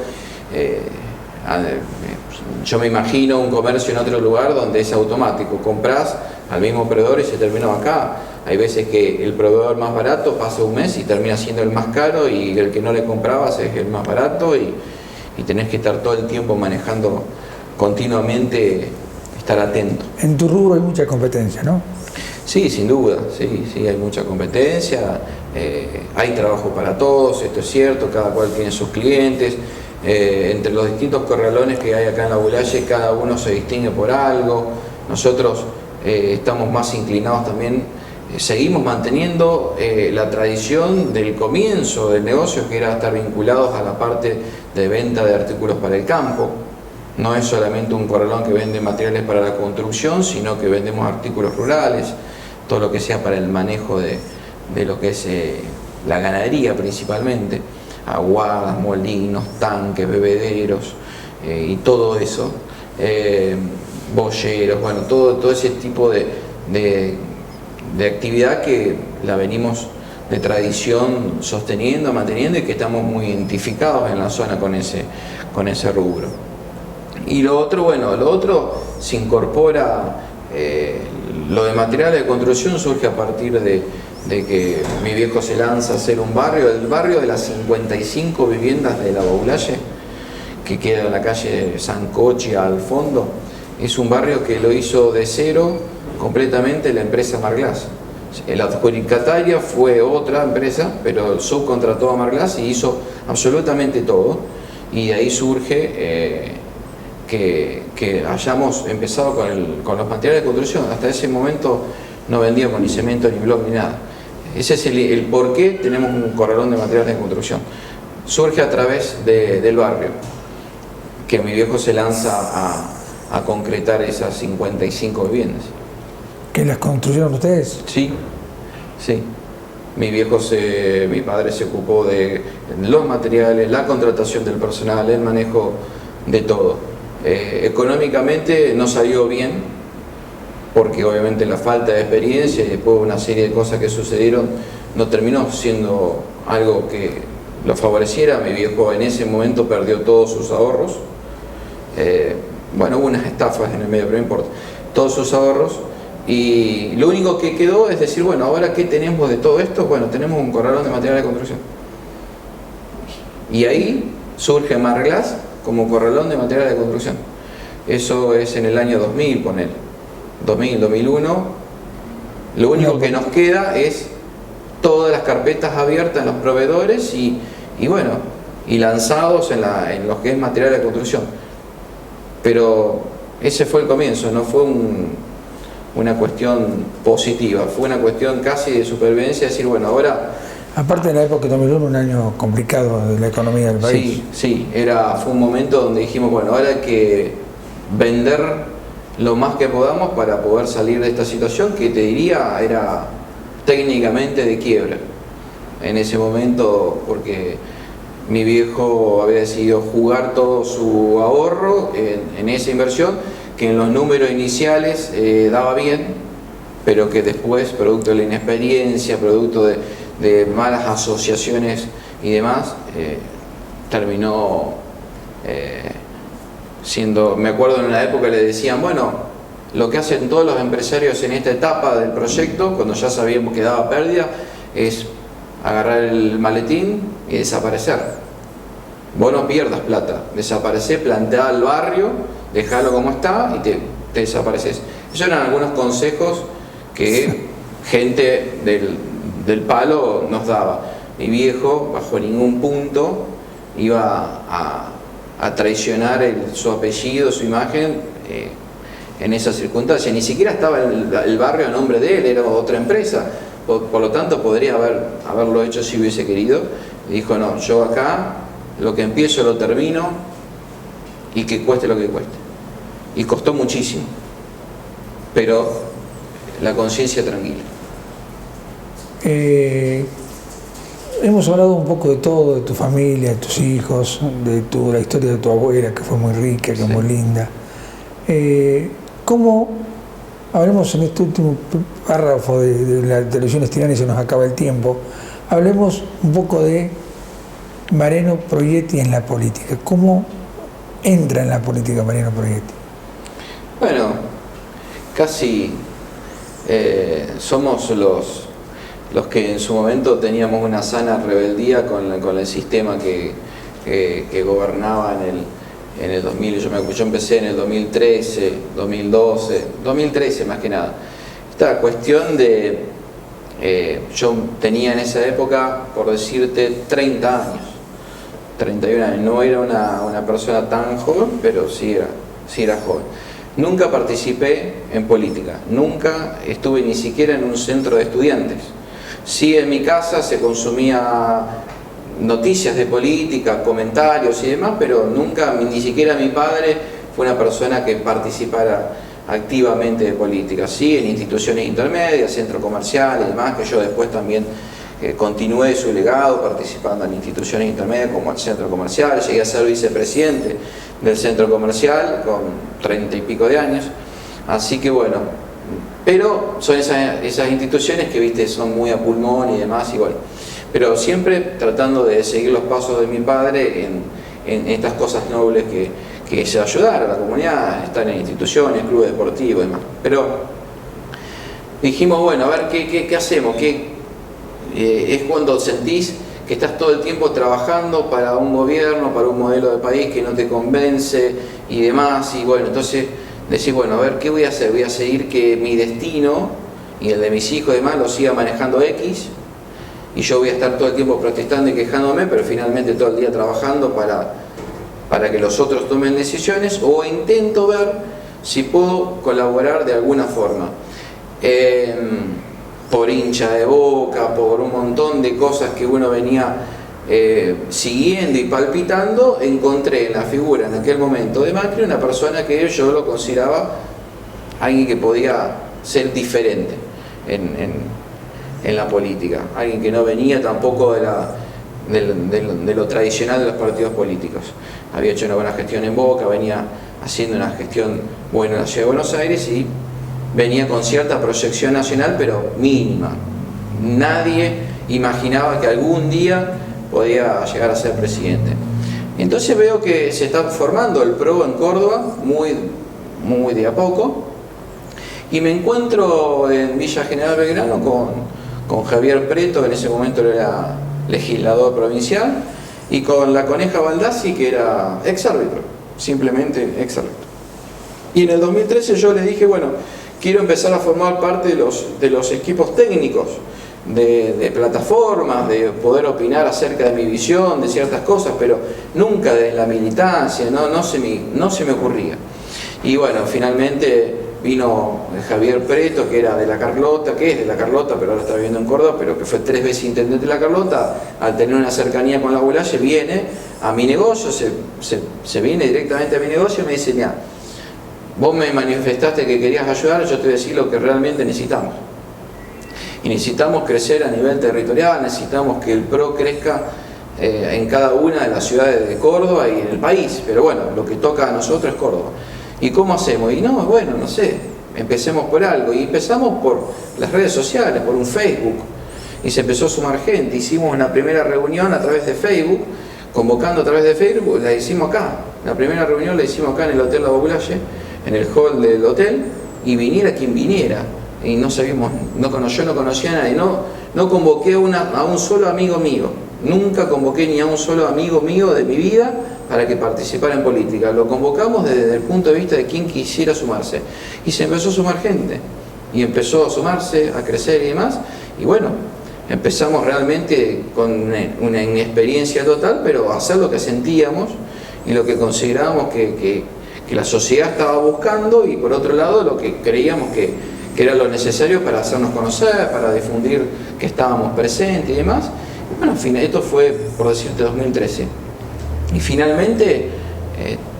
Yo me imagino un comercio en otro lugar donde es automático, compras al mismo proveedor y se terminó. Acá hay veces que el proveedor más barato pasa un mes y termina siendo el más caro y el que no le comprabas es el más barato y tenés que estar todo el tiempo manejando continuamente, estar atento. En tu rubro hay mucha competencia, ¿no? Sí, sin duda, sí, hay mucha competencia, hay trabajo para todos, esto es cierto, cada cual tiene sus clientes, entre los distintos corralones que hay acá en la Boulaye, cada uno se distingue por algo. Nosotros estamos más inclinados también, seguimos manteniendo la tradición del comienzo del negocio, que era estar vinculados a la parte de venta de artículos para el campo. No es solamente un corralón que vende materiales para la construcción, sino que vendemos artículos rurales, todo lo que sea para el manejo de lo que es la ganadería principalmente, aguadas, molinos, tanques, bebederos y todo eso, bolleros, bueno, todo ese tipo de actividad que la venimos de tradición sosteniendo, manteniendo y que estamos muy identificados en la zona con ese rubro. Y lo otro se incorpora, lo de materiales de construcción surge a partir de que mi viejo se lanza a hacer un barrio, el barrio de las 55 viviendas de la Boulaye, que queda en la calle Sancochi al fondo. Es un barrio que lo hizo de cero completamente la empresa Marglass. La adjudicataria fue otra empresa, pero subcontrató a Marglass y hizo absolutamente todo. Y de ahí surge que hayamos empezado con los materiales de construcción. Hasta ese momento no vendíamos ni cemento, ni bloc, ni nada. Ese es el por qué tenemos un corralón de materiales de construcción. Surge a través del barrio, que mi viejo se lanza a concretar esas 55 viviendas. ¿Que las construyeron ustedes? Sí, sí. Mi padre se ocupó de los materiales, la contratación del personal, el manejo de todo. Económicamente no salió bien, porque obviamente la falta de experiencia y después una serie de cosas que sucedieron no terminó siendo algo que lo favoreciera. Mi viejo en ese momento perdió todos sus ahorros. Bueno, hubo unas estafas en el medio, pero no importa. Todos sus ahorros. Y lo único que quedó es decir, bueno, ahora ¿qué tenemos de todo esto? Bueno, tenemos un corralón de material de construcción. Y ahí surge Marglass como corralón de material de construcción. Eso es en el año 2000, ponele. 2000, 2001. Lo único que nos queda es todas las carpetas abiertas en los proveedores y bueno, y lanzados en lo que es material de construcción. Pero ese fue el comienzo, no fue una cuestión positiva, fue una cuestión casi de supervivencia, decir, bueno, ahora... Aparte de la época de 2001, un año complicado de la economía del país. Sí, fue un momento donde dijimos, bueno, ahora hay que vender lo más que podamos para poder salir de esta situación que te diría era técnicamente de quiebra en ese momento, porque mi viejo había decidido jugar todo su ahorro en esa inversión, que en los números iniciales daba bien, pero que después, producto de la inexperiencia, producto de malas asociaciones y demás, terminó siendo... Me acuerdo en una época le decían, bueno, lo que hacen todos los empresarios en esta etapa del proyecto, cuando ya sabíamos que daba pérdida, es agarrar el maletín y desaparecer. Vos no pierdas plata, desaparecé, plantea el barrio, dejalo como está y te desapareces. Esos eran algunos consejos que gente del palo nos daba. Mi viejo, bajo ningún punto, iba a traicionar su apellido, su imagen en esa circunstancia. Ni siquiera estaba el barrio a nombre de él, era otra empresa. Por lo tanto, podría haberlo hecho si hubiese querido. Y dijo, no, yo acá lo que empiezo lo termino y que cueste lo que cueste. Y costó muchísimo, pero la conciencia tranquila. Hemos hablado un poco de todo, de tu familia, de tus hijos, de la historia de tu abuela, que fue muy rica, que es muy linda. ¿Cómo, hablemos en este último párrafo de la televisión estirana y se nos acaba el tiempo, hablemos un poco de Mariano Proietti en la política? ¿Cómo entra en la política Mariano Proietti? Bueno, casi somos los que en su momento teníamos una sana rebeldía con el sistema que gobernaba en el 2000. Yo empecé en el 2013, 2012, 2013 más que nada. Esta cuestión de... yo tenía en esa época, por decirte, 30 años, 31 años. No era una persona tan joven, pero sí era joven. Nunca participé en política, nunca estuve ni siquiera en un centro de estudiantes. Sí, en mi casa se consumía noticias de política, comentarios y demás, pero nunca, ni siquiera mi padre fue una persona que participara activamente de política. Sí, en instituciones intermedias, centro comercial y demás, que yo después también continué su legado participando en instituciones intermedias como el centro comercial. Llegué a ser vicepresidente del centro comercial con 30 y pico de años. Así que bueno, pero son esas instituciones que, viste, son muy a pulmón y demás, igual. Pero siempre tratando de seguir los pasos de mi padre en estas cosas nobles que es ayudar a la comunidad, estar en instituciones, clubes deportivos y demás. Pero dijimos, bueno, a ver, ¿qué hacemos? Es cuando sentís que estás todo el tiempo trabajando para un gobierno, para un modelo de país que no te convence y demás, y bueno, entonces decís, bueno, a ver, ¿qué voy a hacer? Voy a seguir que mi destino y el de mis hijos y demás lo siga manejando X, y yo voy a estar todo el tiempo protestando y quejándome, pero finalmente todo el día trabajando para que los otros tomen decisiones, o intento ver si puedo colaborar de alguna forma. Por hincha de Boca, por un montón de cosas que uno venía siguiendo y palpitando, encontré en la figura en aquel momento de Macri una persona que yo lo consideraba alguien que podía ser diferente en la política, alguien que no venía tampoco de lo tradicional de los partidos políticos. Había hecho una buena gestión en Boca, venía haciendo una gestión buena en la Ciudad de Buenos Aires y venía con cierta proyección nacional, pero mínima. Nadie imaginaba que algún día podía llegar a ser presidente. Entonces veo que se está formando el PRO en Córdoba, muy de a poco, y me encuentro en Villa General Belgrano con Javier Preto, que en ese momento era legislador provincial, y con la Coneja Baldassi, que era exárbitro, simplemente exárbitro. Y en el 2013 yo le dije, bueno, quiero empezar a formar parte de los equipos técnicos, de plataformas, de poder opinar acerca de mi visión, de ciertas cosas, pero nunca de la militancia, no se me ocurría. Y bueno, finalmente vino Javier Preto, que era de La Carlota, que es de La Carlota, pero ahora está viviendo en Córdoba, pero que fue 3 veces intendente de La Carlota. Al tener una cercanía con la Bulaye, viene a mi negocio, se viene directamente a mi negocio y me dice, mira, vos me manifestaste que querías ayudar, yo te voy a decir lo que realmente necesitamos. Y necesitamos crecer a nivel territorial, necesitamos que el PRO crezca en cada una de las ciudades de Córdoba y en el país, pero bueno, lo que toca a nosotros es Córdoba. ¿Y cómo hacemos? Y no, bueno, no sé, empecemos por algo. Y empezamos por las redes sociales, por un Facebook. Y se empezó a sumar gente. Hicimos una primera reunión a través de Facebook, convocando a través de Facebook, la hicimos acá. La primera reunión la hicimos acá en el Hotel La Bulaye, en el hall del hotel, y viniera quien viniera. Y no sabíamos, yo no conocía a nadie, no convoqué a un solo amigo mío. Nunca convoqué ni a un solo amigo mío de mi vida para que participara en política. Lo convocamos desde el punto de vista de quien quisiera sumarse. Y se empezó a sumar gente. Y empezó a sumarse, a crecer y demás. Y bueno, empezamos realmente con una inexperiencia total, pero a hacer lo que sentíamos y lo que considerábamos que la sociedad estaba buscando, y por otro lado lo que creíamos que era lo necesario para hacernos conocer, para difundir que estábamos presentes y demás. Y bueno, esto fue, por decirte, 2013. Y finalmente,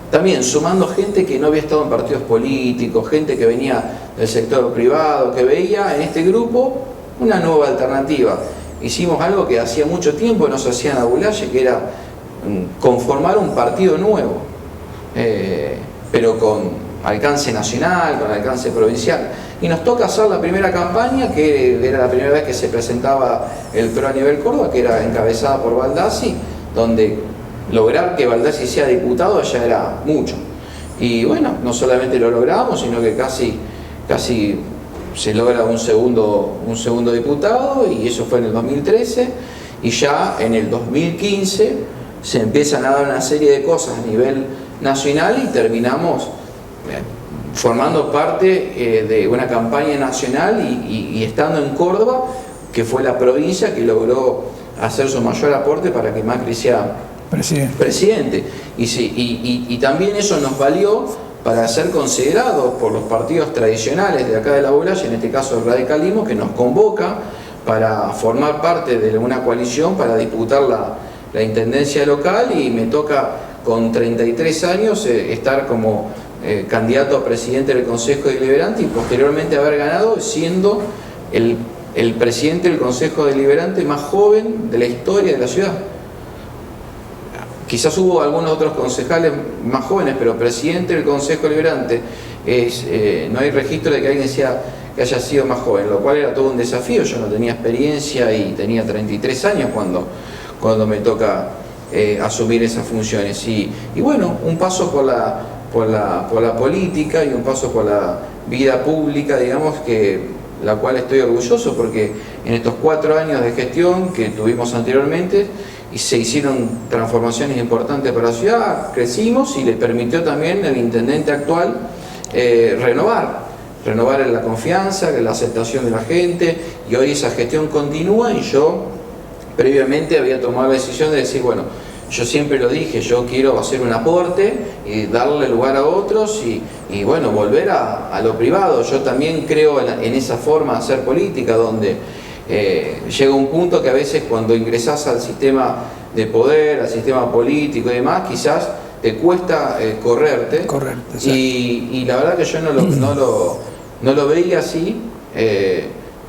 también sumando gente que no había estado en partidos políticos, gente que venía del sector privado, que veía en este grupo una nueva alternativa. Hicimos algo que hacía mucho tiempo no se hacía en la Bulaye, que era conformar un partido nuevo, pero con alcance nacional, con alcance provincial. Y nos toca hacer la primera campaña, que era la primera vez que se presentaba el PRO a nivel Córdoba, que era encabezada por Baldassi, donde lograr que Baldassi sea diputado ya era mucho. Y bueno, no solamente lo logramos, sino que casi se logra un segundo diputado, y eso fue en el 2013, y ya en el 2015 se empiezan a dar una serie de cosas a nivel nacional y terminamos formando parte de una campaña nacional y estando en Córdoba, que fue la provincia que logró hacer su mayor aporte para que Macri sea presidente. Y también eso nos valió para ser considerados por los partidos tradicionales de acá de la Bulaye, en este caso el radicalismo, que nos convoca para formar parte de una coalición para disputar la intendencia local, y me toca con 33 años estar como candidato a presidente del Consejo Deliberante, y posteriormente haber ganado siendo el presidente del Consejo Deliberante más joven de la historia de la ciudad. Quizás hubo algunos otros concejales más jóvenes, pero presidente del Consejo Deliberante no hay registro de que alguien que haya sido más joven, lo cual era todo un desafío. Yo no tenía experiencia y tenía 33 años cuando me toca asumir esas funciones. Y bueno, un paso por la política y un paso por la vida pública, digamos, la cual estoy orgulloso, porque en estos 4 años de gestión que tuvimos anteriormente y se hicieron transformaciones importantes para la ciudad, crecimos, y le permitió también al intendente actual renovar la confianza, la aceptación de la gente, y hoy esa gestión continúa. Y yo previamente había tomado la decisión de decir, bueno, yo siempre lo dije, yo quiero hacer un aporte y darle lugar a otros y bueno, volver a lo privado. Yo también creo en esa forma de hacer política, donde llega un punto que a veces cuando ingresás al sistema de poder, al sistema político y demás, quizás te cuesta correrte. Y la verdad que yo no lo veía así.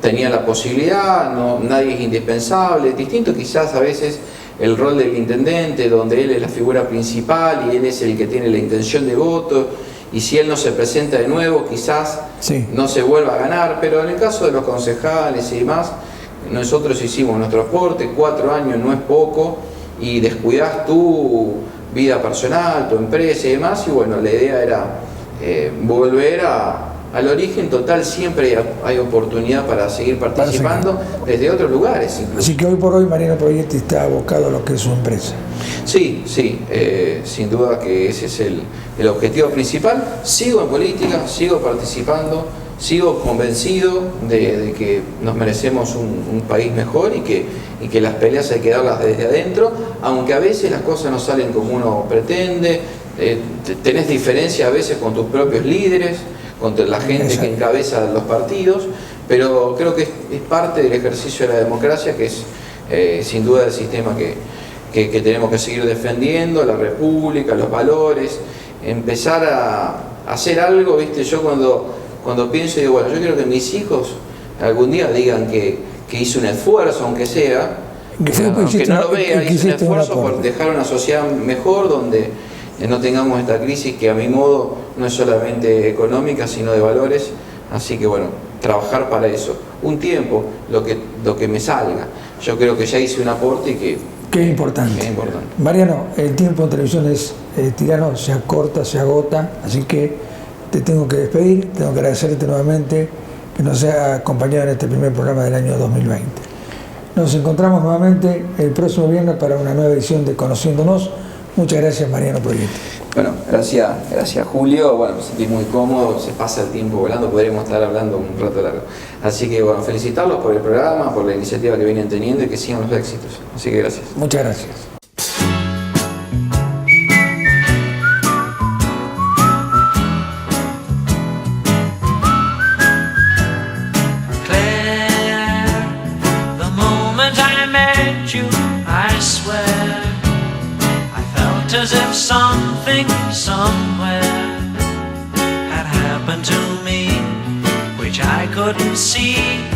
Tenía la posibilidad, nadie es indispensable. Distinto quizás a veces el rol del intendente, donde él es la figura principal y él es el que tiene la intención de voto, y si él no se presenta de nuevo quizás no se vuelva a ganar. Pero en el caso de los concejales y demás, nosotros hicimos nuestro aporte, 4 años no es poco, y descuidás tu vida personal, tu empresa y demás, y bueno, la idea era volver al origen. Total, siempre hay oportunidad para seguir participando desde otros lugares incluso. Así que hoy por hoy Mariano Proietti está abocado a lo que es su empresa. Sí, sin duda que ese es el objetivo principal. Sigo en política, sigo participando, sigo convencido de que nos merecemos un país mejor y que las peleas hay que darlas desde adentro, aunque a veces las cosas no salen como uno pretende. Tenés diferencia a veces con tus propios líderes, con la gente que encabeza los partidos, pero creo que es parte del ejercicio de la democracia, que es sin duda el sistema que tenemos que seguir defendiendo, la república, los valores, empezar a hacer algo, ¿viste? Yo cuando pienso, digo, bueno, yo quiero que mis hijos algún día digan que hice un esfuerzo, aunque sea, aunque no lo vea, hice un esfuerzo por dejar una sociedad mejor, donde no tengamos esta crisis que a mi modo no es solamente económica, sino de valores. Así que bueno, trabajar para eso. Un tiempo, lo que me salga. Yo creo que ya hice un aporte y que es importante. Mariano, el tiempo en televisión es tirano, se acorta, se agota, así que te tengo que despedir, tengo que agradecerte nuevamente que nos haya acompañado en este primer programa del año 2020. Nos encontramos nuevamente el próximo viernes para una nueva edición de Conociéndonos. Muchas gracias, Mariano Proietti. Bueno, gracias Julio. Bueno, me sentí muy cómodo, se pasa el tiempo volando, podremos estar hablando un rato largo. Así que bueno, felicitarlos por el programa, por la iniciativa que vienen teniendo y que sigan los éxitos. Así que gracias. Muchas gracias. Claire, the moment I met you, I swear as if something somewhere had happened to me, which I couldn't see.